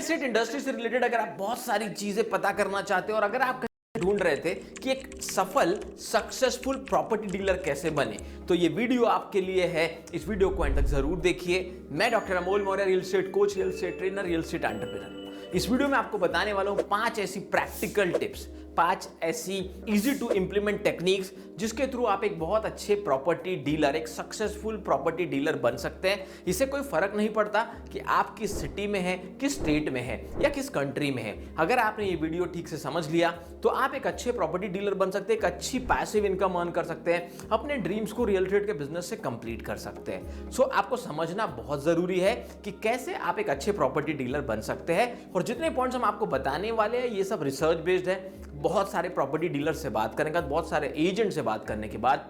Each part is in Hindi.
एस्टेट इंडस्ट्री से रिलेटेड अगर आप बहुत सारी चीजें पता करना चाहते हो और अगर आप ढूंढ रहे थे कि एक सफल सक्सेसफुल प्रॉपर्टी डीलर कैसे बने, तो ये वीडियो आपके लिए है। इस वीडियो को एंड तक जरूर देखिए। मैं doctor Amol Maurya, real estate coach, real estate trainer, real estate entrepreneur. इस वीडियो में आपको बताने वाला हूं 5 ऐसी प्रैक्टिकल टिप्स, 5 ऐसी इजी टू इंप्लीमेंट टेक्निक्स जिसके थ्रू आप एक बहुत अच्छे प्रॉपर्टी डीलर, एक सक्सेसफुल प्रॉपर्टी डीलर बन सकते हैं। इससे कोई फर्क नहीं पड़ता कि आप किस सिटी में हैं, किस स्टेट में हैं या किस कंट्री में हैं। अगर आपने ये वीडियो ठीक से समझ लिया तो आप एक अच्छे प्रॉपर्टी डीलर बन सकते हैं, एक अच्छी पैसिव इनकम अर्न कर सकते हैं, अपने ड्रीम्स को रियल एस्टेट के बिजनेस से कंप्लीट कर सकते हैं। सो आपको समझना बहुत जरूरी है कि कैसे आप एक अच्छे प्रॉपर्टी डीलर बन सकते हैं। और जितने पॉइंट्स हम आपको बताने वाले हैं ये सब रिसर्च बेस्ड है। बहुत सारे प्रॉपर्टी डीलर से बात करने के बाद, बहुत सारे एजेंट से बात करने के बाद,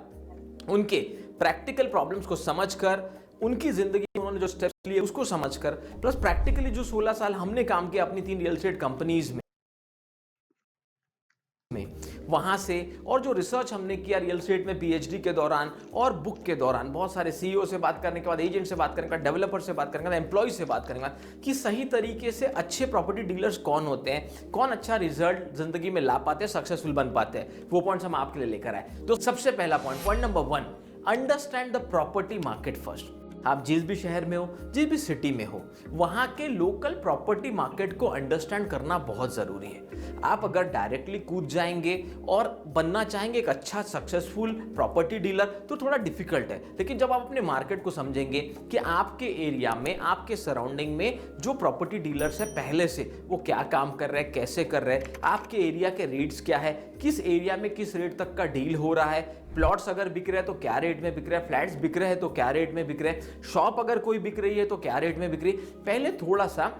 उनके प्रैक्टिकल प्रॉब्लम्स को समझकर, उनकी जिंदगी में उन्होंने जो स्टेप्स लिए उसको समझकर, प्लस प्रैक्टिकली जो 16 साल हमने काम किया अपनी 3 रियल एस्टेट कंपनीज में वहां से, और जो रिसर्च हमने किया रियल एस्टेट में पीएचडी के दौरान और बुक के दौरान, बहुत सारे सीईओ से बात करने के बाद, एजेंट से बात करने के बाद, डेवलपर से बात करने के बाद, एम्प्लॉय से बात करने के बाद कि सही तरीके से अच्छे प्रॉपर्टी डीलर्स कौन होते हैं, कौन अच्छा रिजल्ट जिंदगी में ला पाते हैं, सक्सेसफुल बन पाते हैं, वो पॉइंट्स हम आपके लिए लेकर आए। तो सबसे पहला point number 1, understand the property market first. आप जिस भी शहर में हो, जिस भी सिटी में हो, वहां के लोकल प्रॉपर्टी मार्केट को अंडरस्टैंड करना बहुत जरूरी है। आप अगर डायरेक्टली कूद जाएंगे और बनना चाहेंगे एक अच्छा सक्सेसफुल प्रॉपर्टी डीलर तो थोड़ा डिफिकल्ट है। लेकिन जब आप अपने मार्केट को समझेंगे कि आपके एरिया में, आपके सराउंडिंग में जो प्रॉपर्टी डीलर्स है पहले से वो क्या काम कर रहे हैं, कैसे कर रहे हैं, आपके एरिया के रेट्स क्या है, किस एरिया में किस रेट तक का डील हो रहा है, प्लॉट्स अगर बिक रहे हैं तो क्या रेट में बिक रहे हैं, फ्लैट्स बिक रहे हैं तो क्या रेट में बिक रहे हैं, शॉप अगर कोई बिक रही है तो क्या रेट में बिक रही है, पहले थोड़ा सा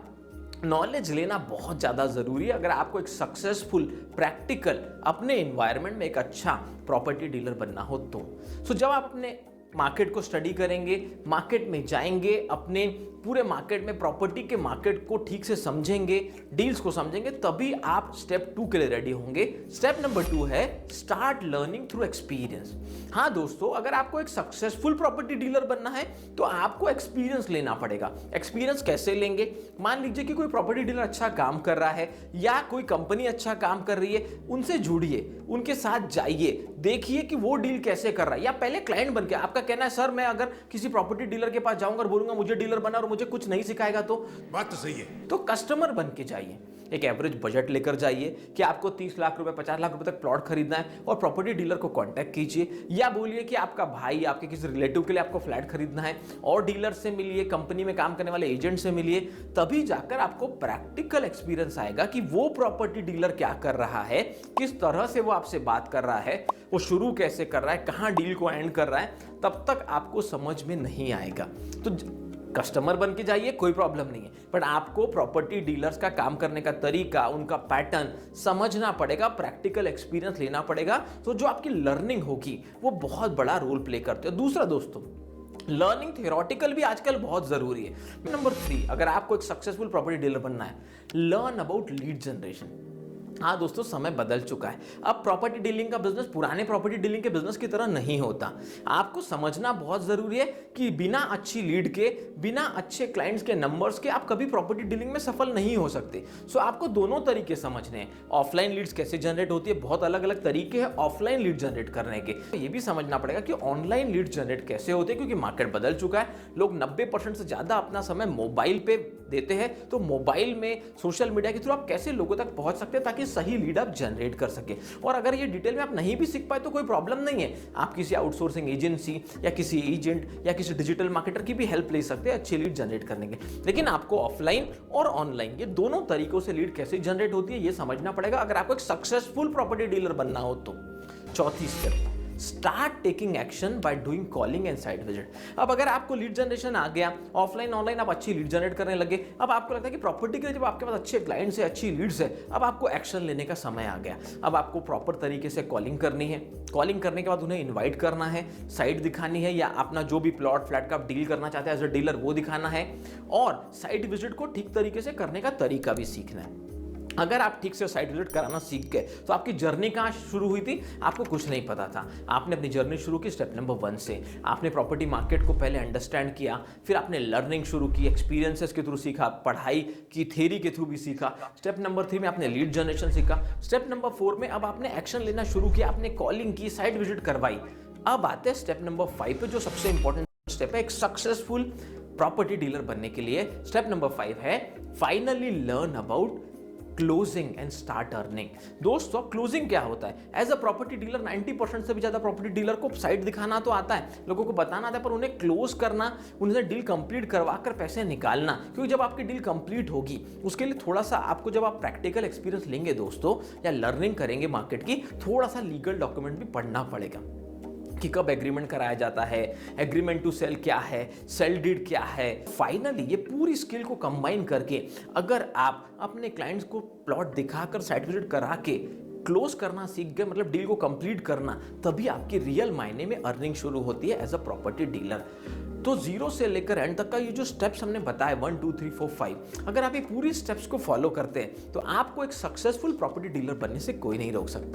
नॉलेज लेना बहुत ज़्यादा ज़रूरी है अगर आपको एक सक्सेसफुल प्रैक्टिकल अपने एनवायरनमेंट में एक अच्छा प्रॉपर्टी डीलर बनना हो तो। जब आप अपने मार्केट को स्टडी करेंगे, मार्केट में जाएंगे, अपने पूरे मार्केट में प्रॉपर्टी के मार्केट को ठीक से समझेंगे, डील्स को समझेंगे, तभी आप स्टेप 2 के लिए रेडी होंगे। स्टेप नंबर 2 है स्टार्ट लर्निंग थ्रू एक्सपीरियंस। हाँ दोस्तों, अगर आपको एक सक्सेसफुल प्रॉपर्टी डीलर बनना है तो आपको एक्सपीरियंस लेना पड़ेगा। एक्सपीरियंस कैसे लेंगे? मान लीजिए कि कोई प्रॉपर्टी डीलर अच्छा काम कर रहा है या कोई कंपनी अच्छा काम कर रही है, उनसे जुड़िए, उनके साथ जाइए, देखिए कि वो डील कैसे कर रहा है। या पहले क्लाइंट बन के, आपका कहना है सर मैं अगर किसी प्रॉपर्टी डीलर के पास जाऊंगा और बोलूंगा मुझे डीलर बना और मुझे कुछ नहीं सिखाएगा तो बात तो सही है। तो कस्टमर बन के जाइए, एक एवरेज बजट लेकर जाइए कि आपको 30 लाख रुपए, 50 लाख रुपए तक प्लॉट खरीदना है और प्रॉपर्टी डीलर को कांटेक्ट कीजिए। या बोलिए कि आपका भाई, आपके किसी रिलेटिव के लिए आपको फ्लैट खरीदना है और डीलर से मिलिए, कंपनी में काम करने वाले एजेंट से मिलिए, तभी जाकर आपको प्रैक्टिकल एक्सपीरियंस आएगा कि वो प्रॉपर्टी डीलर क्या कर रहा है, किस तरह से वो आपसे बात कर रहा है, वो शुरू कैसे कर रहा है, कहां डील को एंड कर रहा है, तब तक आपको समझ में नहीं आएगा। तो कस्टमर बन के जाइए, कोई प्रॉब्लम नहीं है, बट आपको प्रॉपर्टी डीलर्स का काम करने का तरीका, उनका पैटर्न समझना पड़ेगा, प्रैक्टिकल एक्सपीरियंस लेना पड़ेगा। तो जो आपकी लर्निंग होगी वो बहुत बड़ा रोल प्ले करते हैं। दूसरा दोस्तों, लर्निंग थियोरेटिकल भी आजकल बहुत जरूरी है। नंबर 3, अगर आपको एक सक्सेसफुल प्रॉपर्टी डीलर बनना है, लर्न अबाउट लीड जनरेशन। हाँ दोस्तों, समय बदल चुका है। अब प्रॉपर्टी डीलिंग का बिजनेस पुराने प्रॉपर्टी डीलिंग के बिजनेस की तरह नहीं होता। आपको समझना बहुत जरूरी है कि बिना अच्छी लीड के, बिना अच्छे क्लाइंट्स के नंबर्स के आप कभी प्रॉपर्टी डीलिंग में सफल नहीं हो सकते। आपको दोनों तरीके समझने हैं। ऑफलाइन लीड्स कैसे जनरेट होती है, बहुत अलग अलग तरीके हैं ऑफलाइन लीड जनरेट करने के। ये भी समझना पड़ेगा कि ऑनलाइन लीड जनरेट कैसे होते हैं, क्योंकि मार्केट बदल चुका है। लोग 90% से ज्यादा अपना समय मोबाइल पे देते हैं। तो मोबाइल में, सोशल मीडिया के थ्रू आप कैसे लोगों तक पहुंच सकते हैं ताकि सही लीड आप जनरेट कर सके। और अगर ये डिटेल में आप नहीं भी सीख पाए तो कोई प्रॉब्लम नहीं है, आप किसी आउटसोर्सिंग एजेंसी या किसी एजेंट या किसी डिजिटल मार्केटर की भी हेल्प ले सकते हैं अच्छी लीड जनरेट करने के। लेकिन आपको ऑफलाइन और ऑनलाइन ये दोनों तरीकों से लीड कैसे जनरेट होती है ये समझना पड़ेगा अगर आपको एक सक्सेसफुल प्रॉपर्टी डीलर बनना हो तो। चौथी step, start taking action by doing calling and site visit. अब अगर आपको लीड जनरेशन आ गया, ऑफलाइन ऑनलाइन आप अच्छी लीड जनरेट करने लगे, अब आपको लगता है कि प्रॉपर्टी के लिए जब आपके पास अच्छे क्लाइंट्स है, अच्छी लीड्स है, अब आपको एक्शन लेने का समय आ गया। अब आपको प्रॉपर तरीके से कॉलिंग करनी है, कॉलिंग करने के बाद उन्हें इन्वाइट करना है, साइट दिखानी है या अपना जो भी प्लॉट फ्लैट का आप डील करना चाहते हैं एज अ डीलर वो दिखाना है, और साइट विजिट को ठीक तरीके से करने का तरीका भी सीखना है। अगर आप ठीक से साइट विजिट कराना सीख गए तो आपकी जर्नी कहाँ शुरू हुई थी, आपको कुछ नहीं पता था। आपने अपनी जर्नी शुरू की स्टेप नंबर 1 से। आपने प्रॉपर्टी मार्केट को पहले अंडरस्टैंड किया, फिर आपने लर्निंग शुरू की, एक्सपीरियंसेस के थ्रू सीखा, पढ़ाई की, थ्योरी के थ्रू भी सीखा। स्टेप नंबर 3 में आपने लीड जनरेशन सीखा। स्टेप नंबर 4 में अब आपने एक्शन लेना शुरू किया, आपने कॉलिंग की, साइट विजिट करवाई। अब आते हैं स्टेप नंबर 5 पे, जो सबसे इंपॉर्टेंट स्टेप है एक सक्सेसफुल प्रॉपर्टी डीलर बनने के लिए। स्टेप नंबर 5 है finally learn about closing and start earning. दोस्तों क्लोजिंग क्या होता है? एज अ प्रॉपर्टी डीलर 90% से भी ज्यादा प्रॉपर्टी डीलर को साइट दिखाना तो आता है, लोगों को बताना आता है, पर उन्हें क्लोज करना, उन्हें डील कंप्लीट करवा कर पैसे निकालना, क्योंकि जब आपकी डील कंप्लीट होगी उसके लिए थोड़ा सा आपको, जब आप प्रैक्टिकल एक्सपीरियंस लेंगे दोस्तों या लर्निंग करेंगे मार्केट की, थोड़ा सा लीगल डॉक्यूमेंट भी पढ़ना पड़ेगा कि कब एग्रीमेंट कराया जाता है, एग्रीमेंट टू सेल क्या है, सेल डीड क्या है। फाइनली ये पूरी स्किल को कंबाइन करके अगर आप अपने क्लाइंट्स को प्लॉट दिखाकर साइट विजिट करा के क्लोज करना सीख गए, मतलब डील को कंप्लीट करना, तभी आपकी रियल मायने में अर्निंग शुरू होती है एज अ प्रॉपर्टी डीलर। तो जीरो से लेकर एंड तक का ये जो स्टेप्स हमने बताए 1 2 3 4 5, अगर आप ये पूरी स्टेप्स को फॉलो करते हैं तो आपको एक सक्सेसफुल प्रॉपर्टी डीलर बनने से कोई नहीं रोक सकता।